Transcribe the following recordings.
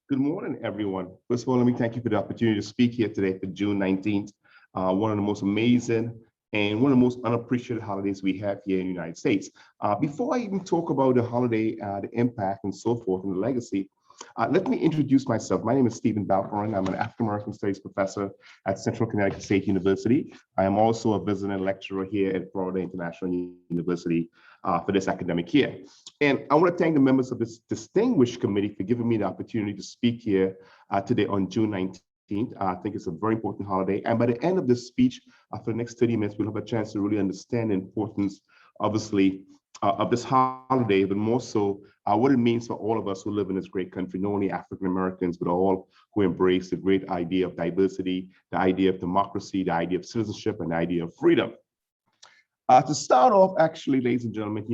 Good morning, everyone. First of all, let me thank you for the opportunity to speak here today for June 19th, one of the most amazing and one of the most unappreciated holidays we have here in the United States. Before I even talk about the holiday, the impact and so forth and the legacy, let me introduce myself. My name is Stephen Balkaran. I'm an African American Studies professor at Central Connecticut State University. I am also a visiting lecturer here at Florida International University for this academic year. And I want to thank the members of this distinguished committee for giving me the opportunity to speak here today on June 19th. I think it's a very important holiday. And by the end of this speech, for the next 30 minutes, we'll have a chance to really understand the importance, obviously, of this holiday, but more so what it means for all of us who live in this great country, not only African Americans, but all who embrace the great idea of diversity, the idea of democracy, the idea of citizenship, and the idea of freedom. To start off, actually, ladies and gentlemen,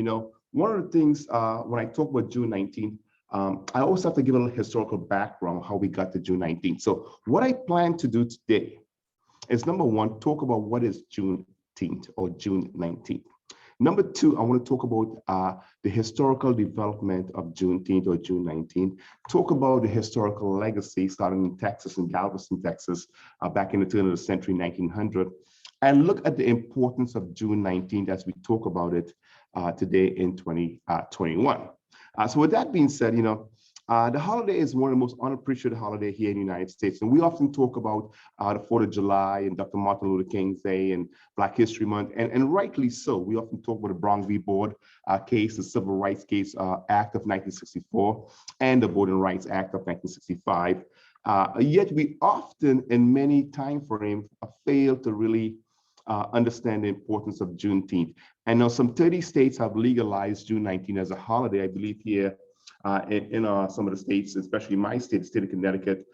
one of the things when I talk about June 19th, I always have to give a little historical background on how we got to June 19th. So what I plan to do today is, number one, talk about what is Juneteenth or June 19th. Number two, I want to talk about the historical development of Juneteenth or June 19th, talk about the historical legacy starting in Texas, in Galveston, Texas, back in the turn of the century, 1900, and look at the importance of June 19th as we talk about it today in 2021. So with that being said, the holiday is one of the most unappreciated holidays here in the United States. And we often talk about the 4th of July and Dr. Martin Luther King's Day and Black History Month, and rightly so. We often talk about the Brown v. Board case, the Civil Rights Case Act of 1964, and the Voting Rights Act of 1965. Yet we often, in many time frames, fail to really understand the importance of Juneteenth. And now some 30 states have legalized June 19th as a holiday. I believe here in some of the states, especially my state, the state of Connecticut,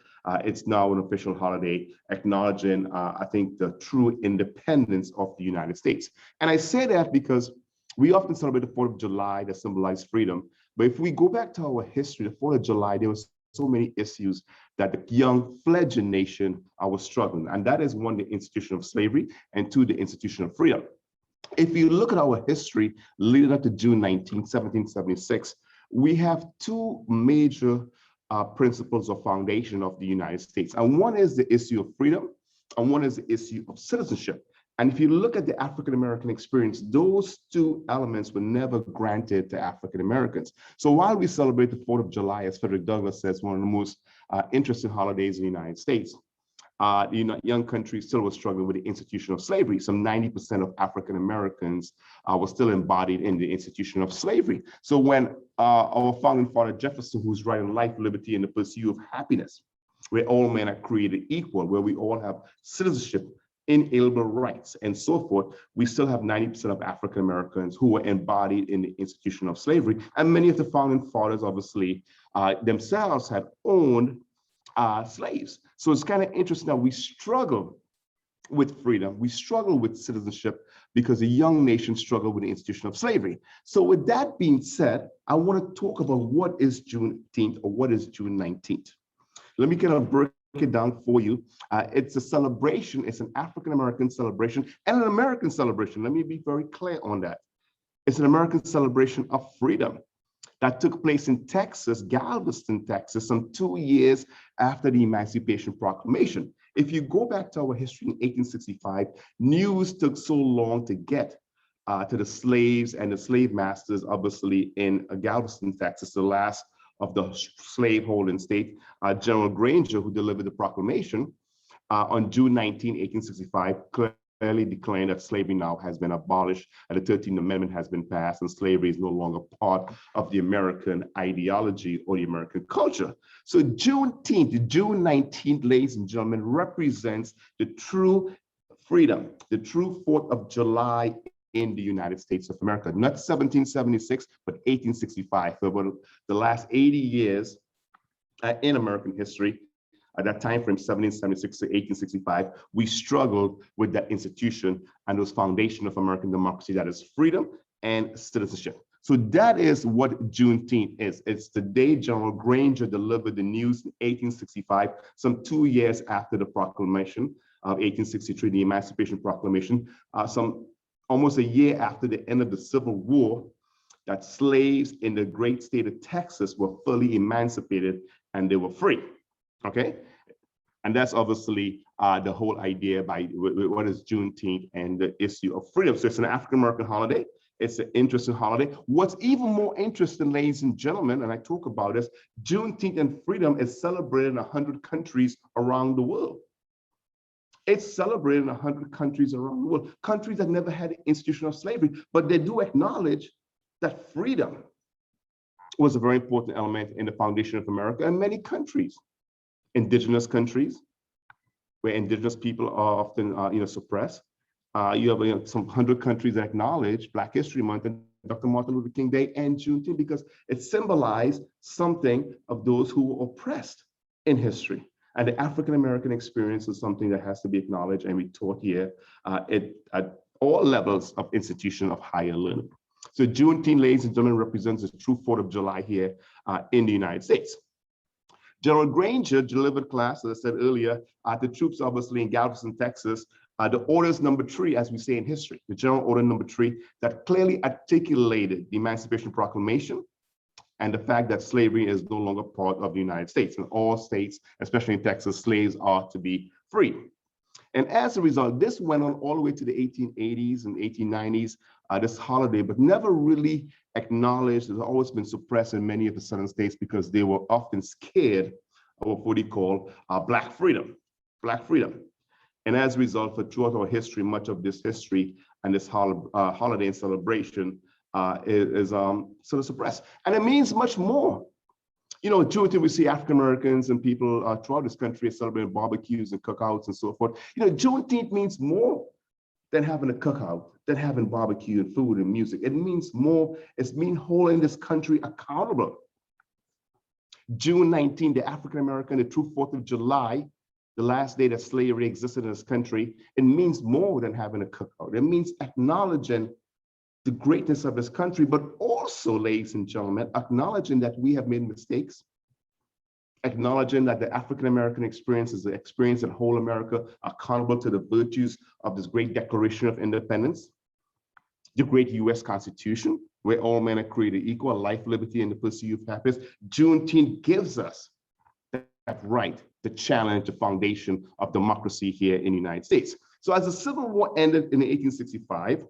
it's now an official holiday acknowledging, I think, the true independence of the United States. And I say that because we often celebrate the 4th of July that symbolizes freedom. But if we go back to our history, the 4th of July, there was so many issues that the young fledgling nation was struggling. And that is one, the institution of slavery, and two, the institution of freedom. If you look at our history leading up to June 19, 1776, we have two major principles of foundation of the United States. And one is the issue of freedom, and one is the issue of citizenship. And if you look at the African-American experience, those two elements were never granted to African-Americans. So while we celebrate the 4th of July, as Frederick Douglass says, one of the most interesting holidays in the United States, the young country still was struggling with the institution of slavery. Some 90% of African-Americans were still embodied in the institution of slavery. So when our founding father Jefferson, who's writing Life, Liberty, and the Pursuit of Happiness, where all men are created equal, where we all have citizenship, inalienable rights, and so forth, we still have 90% of African Americans who were embodied in the institution of slavery. And many of the founding fathers, obviously, themselves had owned slaves. So it's kind of interesting that we struggle with freedom, we struggle with citizenship because the young nation struggled with the institution of slavery. So with that being said, I want to talk about what is Juneteenth or what is June 19th. Let me kind of break it down for you. It's a celebration, it's an African-American celebration and an American celebration. Let me be very clear on that. It's an American celebration of freedom that took place in Texas, Galveston, Texas, some 2 years after the Emancipation Proclamation. If you go back to our history in 1865, news took so long to get to the slaves and the slave masters, obviously in Galveston, Texas, the last of the slave-holding state. General Granger, who delivered the proclamation on June 19, 1865, clearly declaring that slavery now has been abolished and the 13th Amendment has been passed and slavery is no longer part of the American ideology or the American culture. So Juneteenth, June 19th, ladies and gentlemen, represents the true freedom, the true 4th of July in the United States of America, not 1776, but 1865. For about the last 80 years in American history, at that time frame, 1776 to 1865, we struggled with that institution and those foundation of American democracy, that is freedom and citizenship. So that is what Juneteenth is. It's the day General Granger delivered the news in 1865, some 2 years after the proclamation of 1863, the Emancipation Proclamation, some almost a year after the end of the Civil War, that slaves in the great state of Texas were fully emancipated and they were free, okay? And that's obviously the whole idea by what is Juneteenth and the issue of freedom. So it's an African-American holiday. It's an interesting holiday. What's even more interesting, ladies and gentlemen, and I talk about this, Juneteenth and freedom is celebrated in 100 countries around the world. It's celebrated in 100 countries around the world, countries that never had the institution of slavery, but they do acknowledge that freedom was a very important element in the foundation of America and many countries. Indigenous countries, where indigenous people are often suppressed. You have some 100 countries that acknowledge Black History Month and Dr. Martin Luther King Day and Juneteenth because it symbolized something of those who were oppressed in history. And the African-American experience is something that has to be acknowledged and we taught here at all levels of institution of higher learning. So Juneteenth, ladies and gentlemen, represents the true 4th of July here in the United States. General Granger delivered class, as I said earlier, the troops obviously in Galveston, Texas, the orders number 3, as we say in history, the general order number 3 that clearly articulated the Emancipation Proclamation and the fact that slavery is no longer part of the United States. In all states, especially in Texas, slaves are to be free. And as a result, this went on all the way to the 1880s and 1890s, this holiday, but never really acknowledged. It's always been suppressed in many of the southern states because they were often scared of what they call Black freedom, Black freedom. And as a result, for throughout our history, much of this history and this holiday and celebration is sort of suppressed. And it means much more. You know, Juneteenth, we see African Americans and people throughout this country celebrating barbecues and cookouts and so forth. You know, Juneteenth means more than having a cookout, than having barbecue and food and music. It means more. It's mean holding this country accountable. June 19, the African American, the true 4th of July, the last day that slavery existed in this country, it means more than having a cookout. It means acknowledging the greatness of this country, but also, ladies and gentlemen, acknowledging that we have made mistakes, acknowledging that the African-American experience is the experience that hold America accountable to the virtues of this great Declaration of Independence, the great US Constitution, where all men are created equal, life, liberty, and the pursuit of happiness. Juneteenth gives us that right to challenge the foundation of democracy here in the United States. So as the Civil War ended in 1865,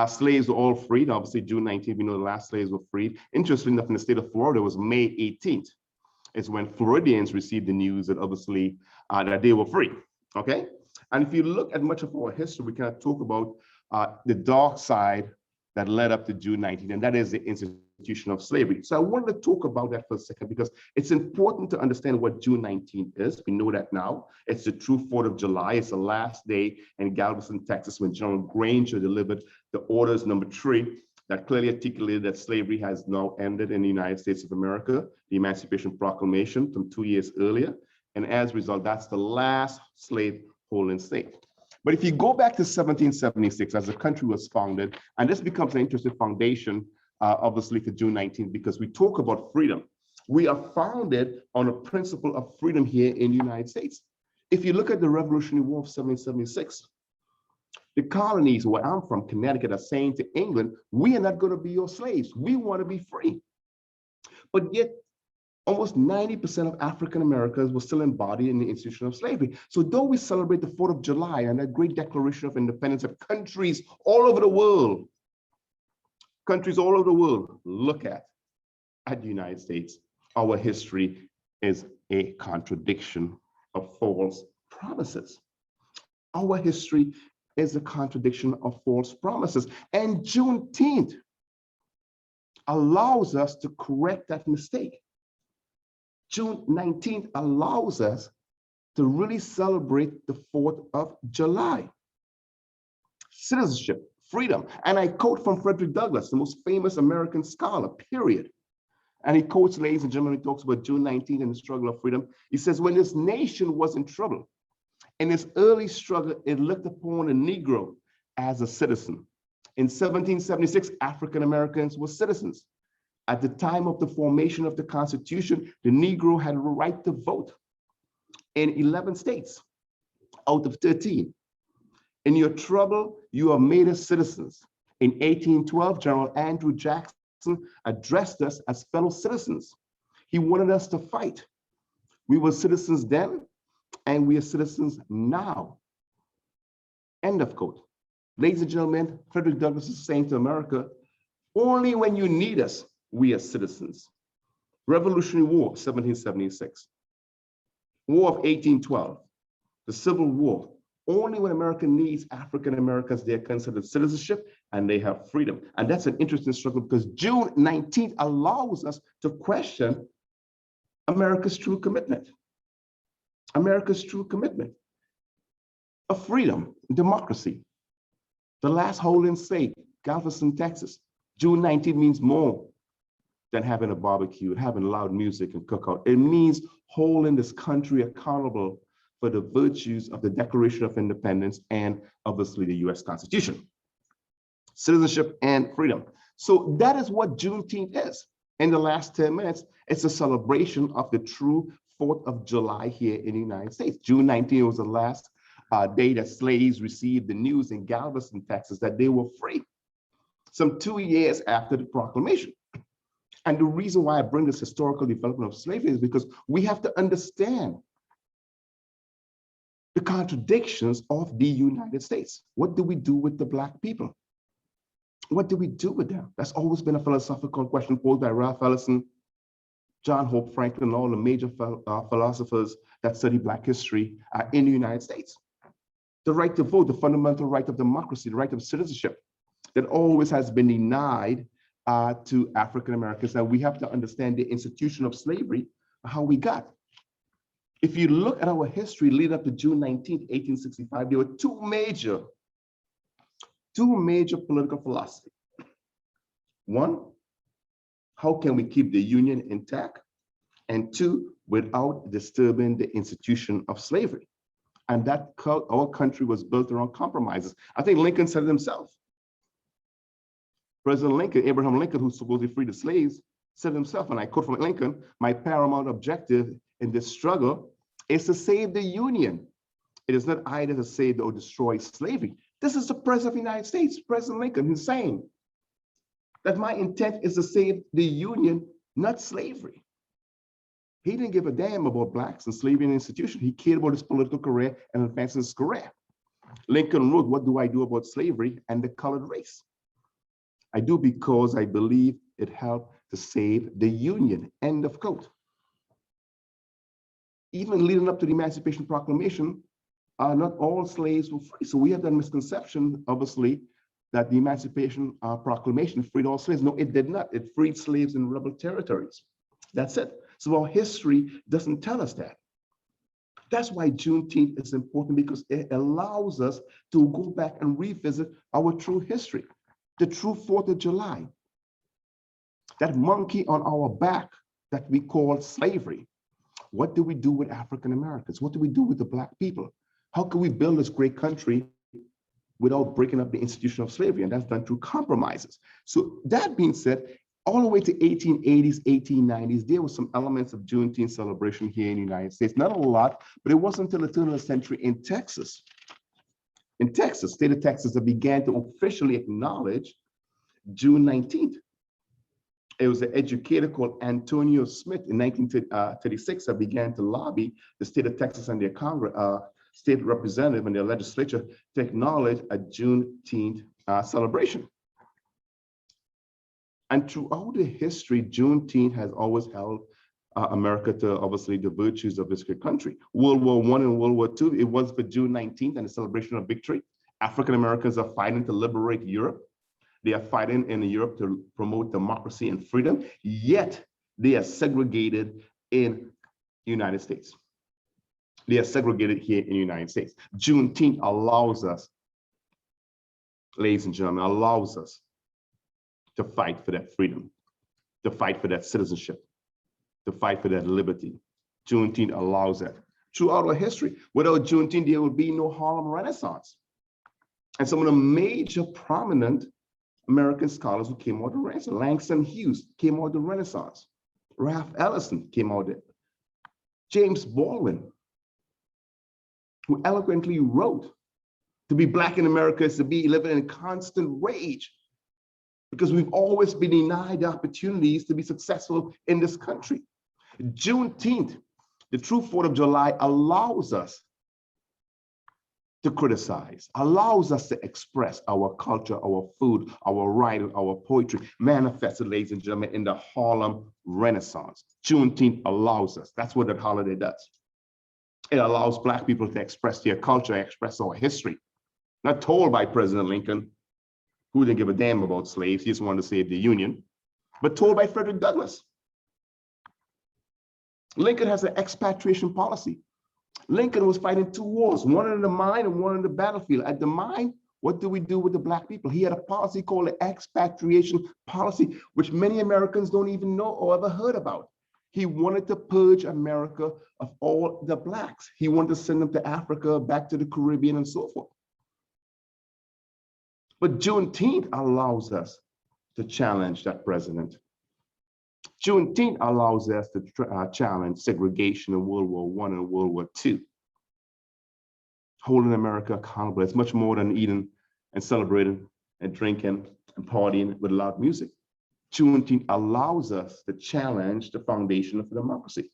slaves were all freed. Obviously, June 19th, we know the last slaves were freed. Interestingly enough, in the state of Florida, it was May 18th. It's when Floridians received the news that obviously that they were free, okay? And if you look at much of our history, we can talk about the dark side that led up to June 19th, and that is the institution of slavery. So I wanted to talk about that for a second because it's important to understand what June 19th is. We know that now. It's the true 4th of July. It's the last day in Galveston, Texas, when General Granger delivered the orders number 3 that clearly articulated that slavery has now ended in the United States of America, the Emancipation Proclamation from 2 years earlier. And as a result, that's the last slave holding state. But if you go back to 1776, as the country was founded, and this becomes an interesting foundation, obviously, for June 19th, because we talk about freedom. We are founded on a principle of freedom here in the United States. If you look at the Revolutionary War of 1776, the colonies where I'm from, Connecticut, are saying to England, we are not going to be your slaves. We want to be free. But yet, almost 90% of African Americans were still embodied in the institution of slavery. So though we celebrate the 4th of July and that great Declaration of Independence that countries all over the world, look at the United States, our history is a contradiction of false promises. Our history is a contradiction of false promises. And Juneteenth allows us to correct that mistake. June 19th allows us to really celebrate the 4th of July. Citizenship, freedom. And I quote from Frederick Douglass, the most famous American scholar, period. And he quotes, ladies and gentlemen, he talks about June 19th and the struggle of freedom. He says, when this nation was in trouble, in its early struggle, it looked upon a Negro as a citizen. In 1776, African Americans were citizens. At the time of the formation of the Constitution, the Negro had a right to vote in 11 states out of 13. In your trouble, you are made as citizens. In 1812, General Andrew Jackson addressed us as fellow citizens. He wanted us to fight. We were citizens then, and we are citizens now. End of quote. Ladies and gentlemen, Frederick Douglass is saying to America, only when you need us, we are citizens. Revolutionary War, 1776. War of 1812, the Civil War. Only when America needs African Americans, they are considered citizenship and they have freedom. And that's an interesting struggle because June 19th allows us to question America's true commitment. America's true commitment of freedom, democracy. The last holding state, Galveston, Texas. June 19th means more than having a barbecue, having loud music and cookout. It means holding this country accountable for the virtues of the Declaration of Independence and obviously the US Constitution. Citizenship and freedom. So that is what Juneteenth is. In the last 10 minutes, it's a celebration of the true 4th of July here in the United States. June 19th was the last day that slaves received the news in Galveston, Texas, that they were free. Some 2 years after the proclamation. And the reason why I bring this historical development of slavery is because we have to understand the contradictions of the United States. What do we do with the Black people? What do we do with them? That's always been a philosophical question posed by Ralph Ellison, John Hope Franklin, all the major philosophers that study Black history in the United States. The right to vote, the fundamental right of democracy, the right of citizenship that always has been denied to African Americans. And we have to understand the institution of slavery, how we got. If you look at our history leading up to June 19th, 1865, there were two major political philosophies. One, how can we keep the Union intact? And two, without disturbing the institution of slavery. And that our country was built around compromises. I think Lincoln said it himself. President Lincoln, Abraham Lincoln, who supposedly freed the slaves, said himself, and I quote from Lincoln, "My paramount objective in this struggle is to save the Union. It is not either to save or destroy slavery." This is the President of the United States, President Lincoln, who's saying that my intent is to save the Union, not slavery. He didn't give a damn about Blacks and slavery and institution. He cared about his political career and advancing his career. Lincoln wrote, "What do I do about slavery and the colored race? I do because I believe it helped to save the Union," end of quote. Even leading up to the Emancipation Proclamation, not all slaves were free. So we have that misconception, obviously, that the Emancipation Proclamation freed all slaves. No, it did not. It freed slaves in rebel territories. That's it. So our history doesn't tell us that. That's why Juneteenth is important, because it allows us to go back and revisit our true history, the true 4th of July. That monkey on our back that we call slavery. What do we do with African Americans? What do we do with the Black people? How can we build this great country without breaking up the institution of slavery? And that's done through compromises. So that being said, all the way to 1880s, 1890s, there were some elements of Juneteenth celebration here in the United States. Not a lot, but it wasn't until the turn of the century in Texas, state of Texas, that began to officially acknowledge June 19th. It was an educator called Antonio Smith in 1936 that began to lobby the state of Texas and their Congress, state representative and their legislature to acknowledge a Juneteenth celebration. And throughout the history, Juneteenth has always held America to obviously the virtues of this great country. World War I and World War II, it was for June 19th and the celebration of victory. African Americans are fighting to liberate Europe. They are fighting in Europe to promote democracy and freedom, yet they are segregated in the United States. They are segregated here in the United States. Juneteenth allows us, ladies and gentlemen, allows us to fight for that freedom, to fight for that citizenship, to fight for that liberty. Juneteenth allows that. Throughout our history, without Juneteenth, there would be no Harlem Renaissance. And some of the major prominent American scholars who came out of the Renaissance, Langston Hughes came out of the Renaissance, Ralph Ellison came out of it, James Baldwin, who eloquently wrote, "To be Black in America is to be living in constant rage, because we've always been denied the opportunities to be successful in this country." Juneteenth The true 4th of July allows us to criticize, allows us to express our culture, our food, our writing, our poetry, manifested, ladies and gentlemen, in the Harlem Renaissance. Juneteenth allows us. That's what that holiday does. It allows Black people to express their culture, express our history. Not told by President Lincoln, who didn't give a damn about slaves, he just wanted to save the Union, but told by Frederick Douglass. Lincoln has an expatriation policy. Lincoln was fighting 2 wars, one in the mine and one in the battlefield. At the mine, what do we do with the Black people? He had a policy called the expatriation policy, which many Americans don't even know or ever heard about. He wanted to purge America of all the Blacks. He wanted to send them to Africa, back to the Caribbean, and so forth. But Juneteenth allows us to challenge that president. Juneteenth allows us to challenge segregation in World War I and World War II. Holding America accountable. It's much more than eating and celebrating and drinking and partying with loud music. Juneteenth allows us to challenge the foundation of democracy.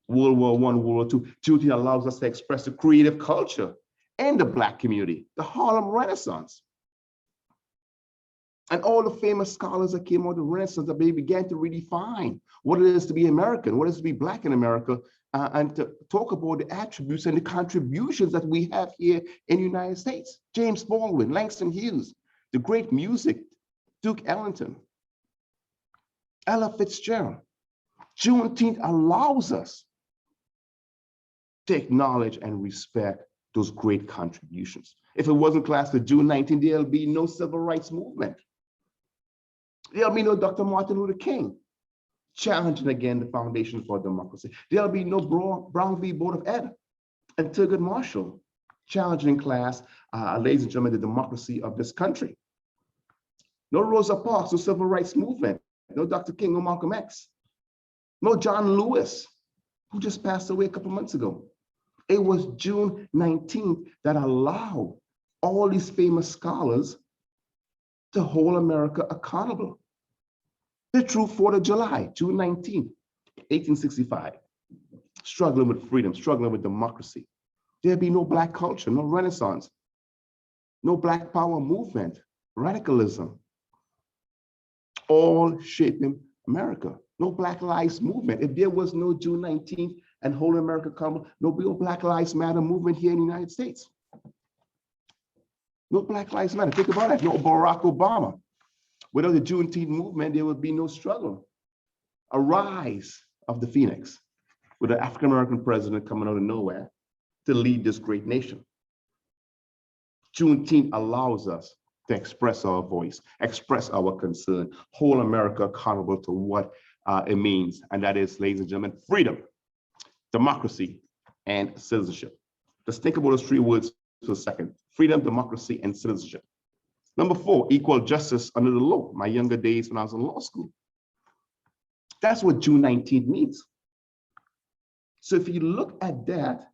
World War I, World War II. Juneteenth allows us to express the creative culture and the Black community, the Harlem Renaissance. And all the famous scholars that came out of the Renaissance, that they began to redefine what it is to be American, what it is to be Black in America, and to talk about the attributes and the contributions that we have here in the United States. James Baldwin, Langston Hughes, the great music, Duke Ellington, Ella Fitzgerald. Juneteenth allows us to acknowledge and respect those great contributions. If it wasn't classed as June 19th, there'll be no civil rights movement. There'll be no Dr. Martin Luther King challenging again the foundation for democracy. There'll be no Brown v. Board of Ed and Thurgood Marshall challenging class, ladies and gentlemen, the democracy of this country. No Rosa Parks, no civil rights movement, no Dr. King, no Malcolm X, no John Lewis, who just passed away a couple months ago. It was June 19th that allowed all these famous scholars to hold America accountable. The true 4th of July, June 19th, 1865, struggling with freedom, struggling with democracy. There'd be no Black culture, no Renaissance, no Black power movement, radicalism, all shaping America. No Black Lives Movement. If there was no June 19th and holding America accountable, no Black Lives Matter movement here in the United States. No Black Lives Matter. Think about that. No Barack Obama. Without the Juneteenth movement, there would be no struggle. A rise of the Phoenix with an African-American president coming out of nowhere to lead this great nation. Juneteenth allows us to express our voice, express our concern, hold America accountable to what it means. And that is, ladies and gentlemen, freedom, democracy, and citizenship. Let's think about those 3 words for a second. Freedom, democracy, and citizenship. Number 4, equal justice under the law. My younger days when I was in law school. That's what June 19th means. So if you look at that,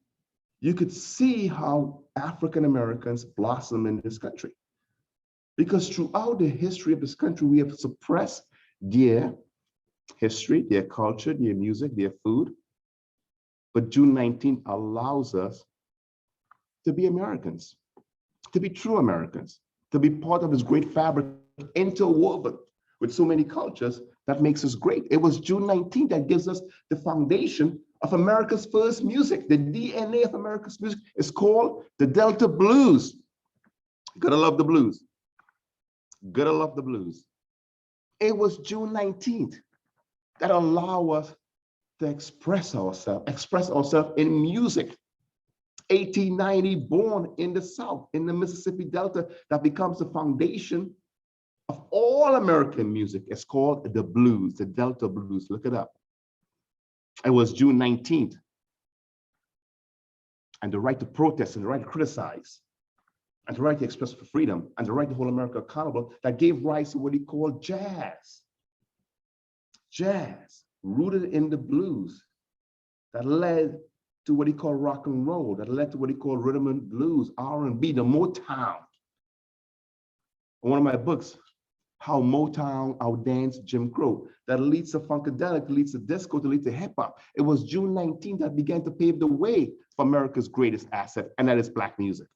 you could see how African Americans blossom in this country. Because throughout the history of this country, we have suppressed their history, their culture, their music, their food. But June 19th allows us to be Americans, to be true Americans, to be part of this great fabric interwoven with so many cultures that makes us great. It was June 19th that gives us the foundation of America's first music. The DNA of America's music is called the Delta Blues. Gotta love the blues. Gotta love the blues. It was June 19th that allowed us to express ourselves in music. 1890, born in the South, in the Mississippi Delta, that becomes the foundation of all American music. It's called the blues, the Delta Blues. Look it up. It was June 19th. And the right to protest and the right to criticize and the right to express for freedom and the right to hold America accountable that gave rise to what he called jazz. Jazz, rooted in the blues, that led to what he called rock and roll, that led to what he called rhythm and blues, R&B, the Motown. In one of my books, how Motown outdanced Jim Crow, that leads to funkadelic, leads to disco, to lead to hip hop. It was June 19th that began to pave the way for America's greatest asset, and that is Black music.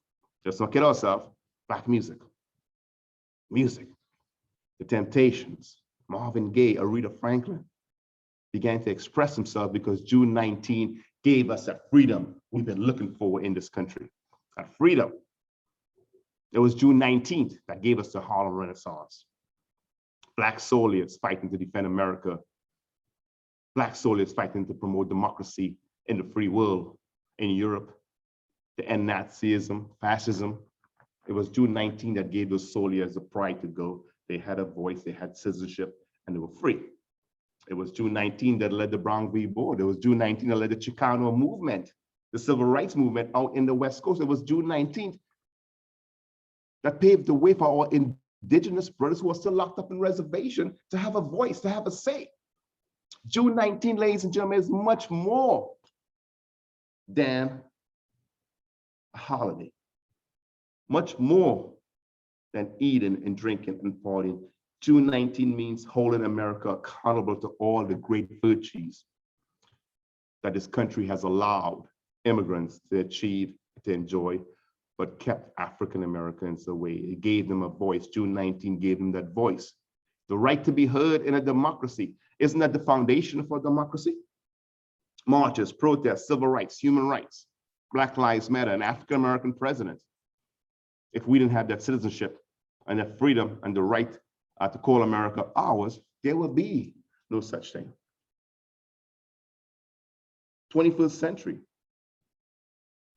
Let's not kid ourselves, Black music. Music. The Temptations, Marvin Gaye, Aretha Franklin began to express themselves because June 19 gave us that freedom we've been looking for in this country. That freedom. It was June 19th that gave us the Harlem Renaissance. Black soldiers fighting to defend America. Black soldiers fighting to promote democracy in the free world, in Europe, to end Nazism, fascism. It was June 19 that gave those soldiers the pride to go. They had a voice, they had citizenship, and they were free. It was June 19 that led the Brown v. Board. It was June 19 that led the Chicano movement, the civil rights movement out in the West Coast. It was June 19th that paved the way for our indigenous brothers who are still locked up in reservation to have a voice, to have a say. June 19, ladies and gentlemen, is much more than a holiday, much more than eating and drinking and partying. June 19 means holding America accountable to all the great virtues that this country has allowed immigrants to achieve, to enjoy, but kept African Americans away. It gave them a voice. June 19 gave them that voice. The right to be heard in a democracy. Isn't that the foundation for democracy? Marches, protests, civil rights, human rights, Black Lives Matter, an African American president. If we didn't have that citizenship and that freedom and the right to call America ours, there would be no such thing. 21st century,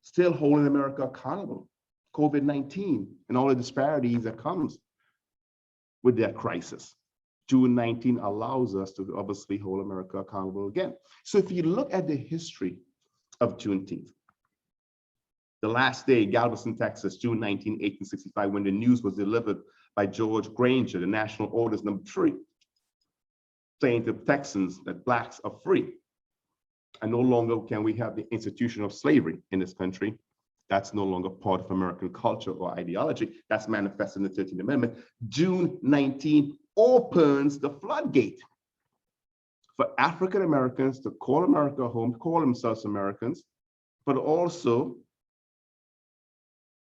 still holding America accountable. COVID-19 and all the disparities that comes with that crisis. June 19 allows us to obviously hold America accountable again. So if you look at the history of Juneteenth, the last day, Galveston, Texas, June 19, 1865, when the news was delivered by George Granger, the National Orders No. 3, saying to Texans that Blacks are free. And no longer can we have the institution of slavery in this country. That's no longer part of American culture or ideology. That's manifested in the 13th Amendment. June 19 opens the floodgate for African Americans to call America home, call themselves Americans, but also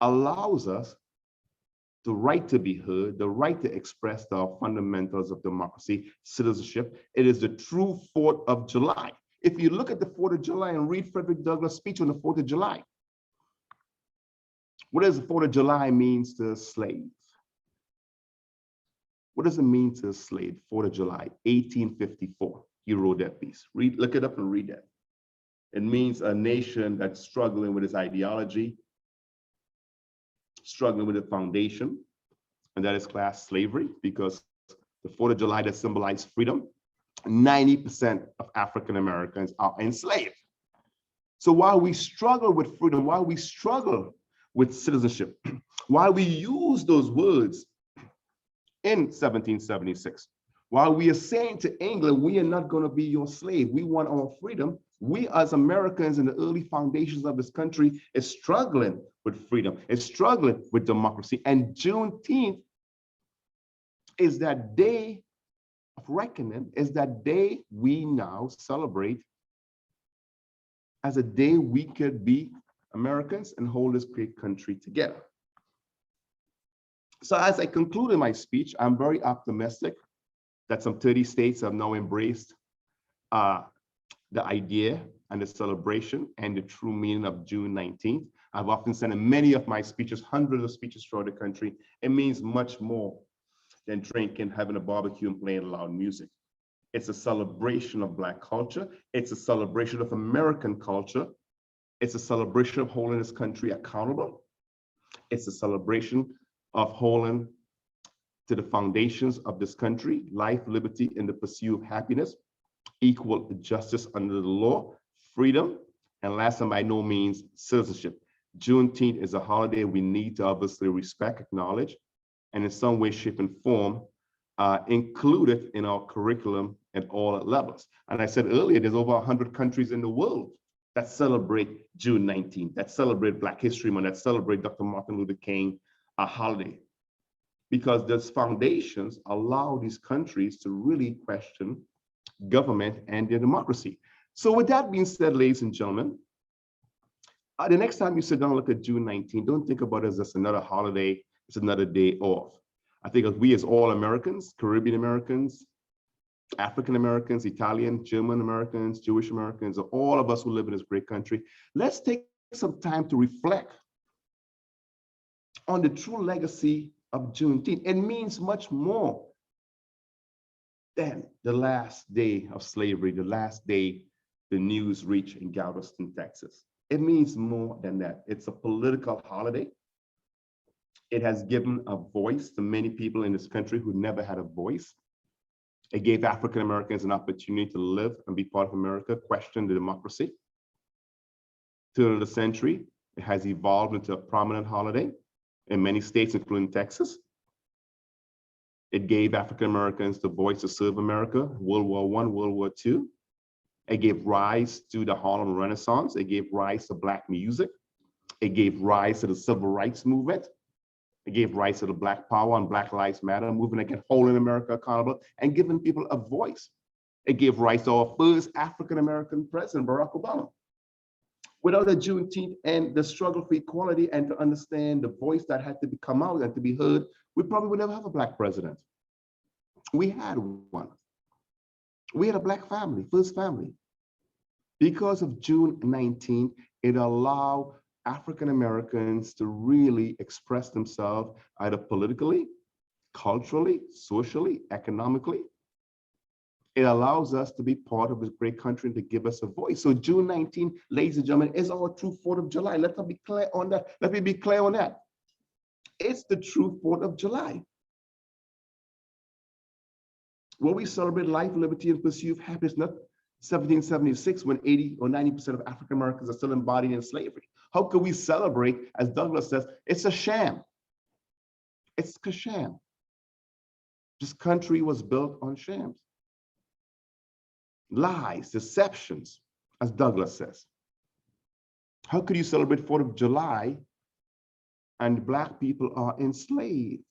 allows us the right to be heard, the right to express the fundamentals of democracy, citizenship. It is the true 4th of July. If you look at the 4th of July and read Frederick Douglass' speech on the 4th of July, what does the 4th of July means to a slave? What does it mean to a slave? 4th of July, 1854. He wrote that piece. Look it up and read that. It means a nation that's struggling with its ideology, struggling with the foundation, and that is class slavery, because the 4th of July that symbolized freedom, 90% of African Americans are enslaved. So while we struggle with freedom, while we struggle with citizenship, while we use those words in 1776, while we are saying to England, we are not going to be your slave, we want our freedom, we as Americans in the early foundations of this country is struggling with freedom, is struggling with democracy. And Juneteenth is that day of reckoning, is that day we now celebrate as a day we could be Americans and hold this great country together. So as I concluded my speech, I'm very optimistic that some 30 states have now embraced the idea and the celebration and the true meaning of June 19th. I've often said in many of my speeches, hundreds of speeches throughout the country, it means much more than drinking, having a barbecue, and playing loud music. It's a celebration of Black culture. It's a celebration of American culture. It's a celebration of holding this country accountable. It's a celebration of holding to the foundations of this country: life, liberty, and the pursuit of happiness, equal justice under the law, freedom, and last and by no means, citizenship. Juneteenth is a holiday we need to obviously respect, acknowledge, and in some way, shape, and form, include it in our curriculum at all levels. And I said earlier, there's over 100 countries in the world that celebrate June 19th, that celebrate Black History Month, that celebrate Dr. Martin Luther King holiday. because those foundations allow these countries to really question government and their democracy. So with that being said, ladies and gentlemen, the next time you sit down and look at June 19, don't think about it as just another holiday, it's another day off. I think as we as all Americans, Caribbean Americans, African Americans, Italian, German Americans, Jewish Americans, all of us who live in this great country, let's take some time to reflect on the true legacy of Juneteenth. It means much more than the last day of slavery, the last day the news reached in Galveston, Texas. It means more than that. It's a political holiday. It has given a voice to many people in this country who never had a voice. It gave African Americans an opportunity to live and be part of America, question the democracy. Turn of the century, it has evolved into a prominent holiday in many states, including Texas. It gave African Americans the voice to serve America, World War I, World War II. It gave rise to the Harlem Renaissance. It gave rise to Black music. It gave rise to the Civil Rights Movement. It gave rise to the Black Power and Black Lives Matter movement against holding America accountable and giving people a voice. It gave rise to our first African American president, Barack Obama. Without a Juneteenth and the struggle for equality and to understand the voice that had to come out and to be heard, we probably would never have a Black president. We had one. We had a Black family, first family. Because of June 19th, it allowed African Americans to really express themselves either politically, culturally, socially, economically. It allows us to be part of this great country and to give us a voice. So June 19th, ladies and gentlemen, is our true 4th of July. Let us be clear on that. Let me be clear on that. It's the true 4th of July. When we celebrate life, liberty, and pursuit of happiness, not 1776, when 80 or 90% of African Americans are still embodied in slavery. How can we celebrate, as Douglas says, it's a sham. It's a sham. This country was built on shams. Lies, deceptions, as Douglas says. How could you celebrate 4th of July and Black people are enslaved?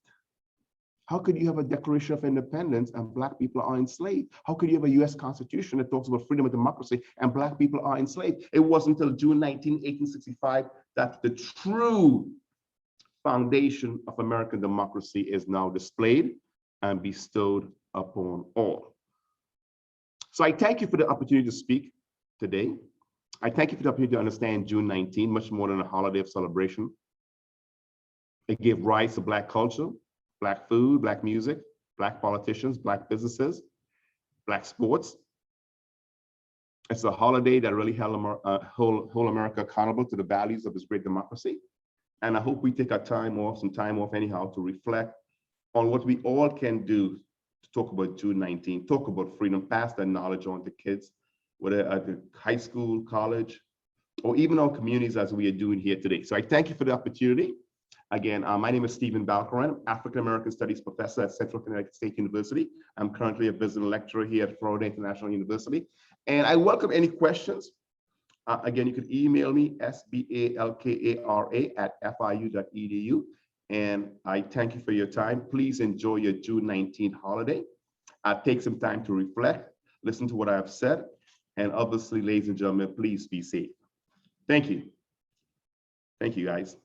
How could you have a Declaration of Independence and Black people are enslaved? How could you have a US Constitution that talks about freedom and democracy and Black people are enslaved? It wasn't until June 19, 1865 that the true foundation of American democracy is now displayed and bestowed upon all. So I thank you for the opportunity to speak today. I thank you for the opportunity to understand June 19, much more than a holiday of celebration. It gave rise to Black culture, Black food, Black music, Black politicians, Black businesses, Black sports. It's a holiday that really held America accountable to the values of this great democracy. And I hope we take our time off, some time off anyhow, to reflect on what we all can do to talk about June 19, talk about freedom, pass that knowledge on to kids, whether at the high school, college, or even our communities as we are doing here today. So I thank you for the opportunity. Again, my name is Stephen Balkaran, African-American Studies Professor at Central Connecticut State University. I'm currently a visiting lecturer here at Florida International University. And I welcome any questions. Again, you can email me, sbalkara@fiu.edu. And I thank you for your time. Please enjoy your June 19th holiday. Take some time to reflect, listen to what I have said. And obviously, ladies and gentlemen, please be safe. Thank you. Thank you, guys.